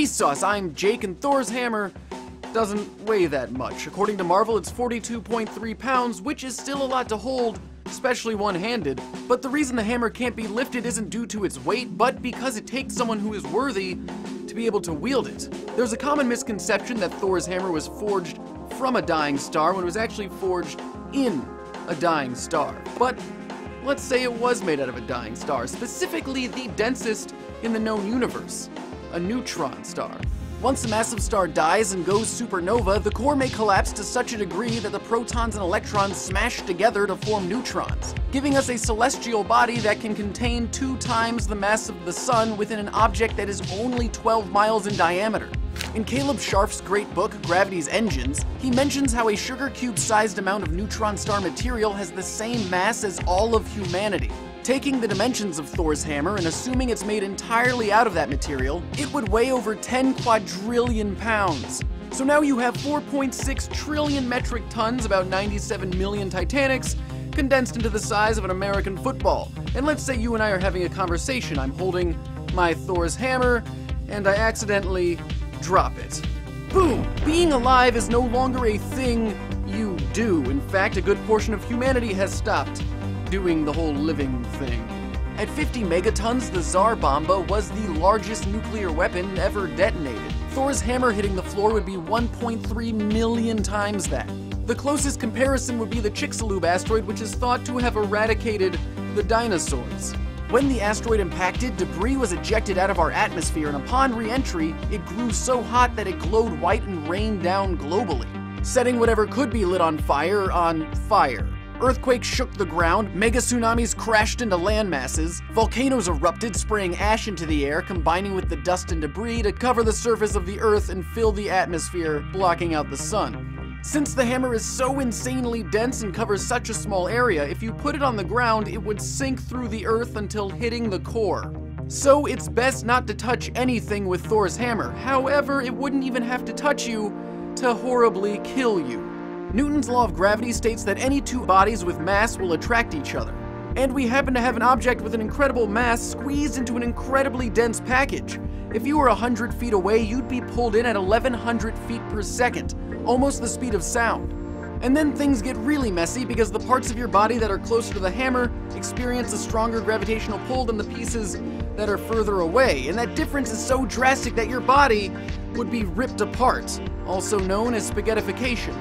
Vsauce, I'm Jake, and Thor's hammer doesn't weigh that much. According to Marvel, it's 42.3 pounds, which is still a lot to hold, especially one-handed. But the reason the hammer can't be lifted isn't due to its weight, but because it takes someone who is worthy to be able to wield it. There's a common misconception that Thor's hammer was forged from a dying star when it was actually forged in a dying star. But let's say it was made out of a dying star, specifically the densest in the known universe, a neutron star. Once a massive star dies and goes supernova, the core may collapse to such a degree that the protons and electrons smash together to form neutrons, giving us a celestial body that can contain 2 times the mass of the sun within an object that is only 12 miles in diameter. In Caleb Scharf's great book, Gravity's Engines, he mentions how a sugar cube-sized amount of neutron star material has the same mass as all of humanity. Taking the dimensions of Thor's hammer and assuming it's made entirely out of that material, it would weigh over 10 quadrillion pounds. So now you have 4.6 trillion metric tons, about 97 million Titanics, condensed into the size of an American football. And let's say you and I are having a conversation. I'm holding my Thor's hammer, and I accidentally drop it. Boom! Being alive is no longer a thing you do. In fact, a good portion of humanity has stopped doing the whole living thing. At 50 megatons, the Tsar Bomba was the largest nuclear weapon ever detonated. Thor's hammer hitting the floor would be 1.3 million times that. The closest comparison would be the Chicxulub asteroid, which is thought to have eradicated the dinosaurs. When the asteroid impacted, debris was ejected out of our atmosphere, and upon re-entry, it grew so hot that it glowed white and rained down globally, setting whatever could be lit on fire. Earthquakes shook the ground, mega tsunamis crashed into land masses, volcanoes erupted, spraying ash into the air, combining with the dust and debris to cover the surface of the Earth and fill the atmosphere, blocking out the sun. Since the hammer is so insanely dense and covers such a small area, if you put it on the ground, it would sink through the Earth until hitting the core. So it's best not to touch anything with Thor's hammer. However, it wouldn't even have to touch you to horribly kill you. Newton's law of gravity states that any 2 bodies with mass will attract each other. And we happen to have an object with an incredible mass squeezed into an incredibly dense package. If you were 100 feet away, you'd be pulled in at 1100 feet per second, almost the speed of sound. And then things get really messy because the parts of your body that are closer to the hammer experience a stronger gravitational pull than the pieces that are further away. And that difference is so drastic that your body would be ripped apart, also known as spaghettification.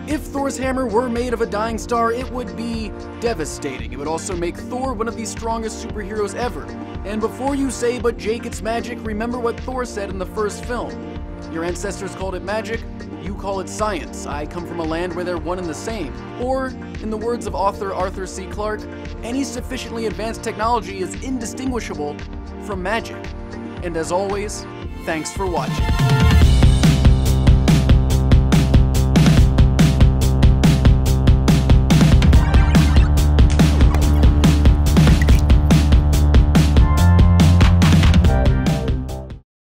If Thor's hammer were made of a dying star, it would be devastating. It would also make Thor one of the strongest superheroes ever. And before you say, "But Jake, it's magic," remember what Thor said in the first film. Your ancestors called it magic, you call it science. I come from a land where they're one and the same. Or, in the words of author Arthur C. Clarke, any sufficiently advanced technology is indistinguishable from magic. And as always, thanks for watching.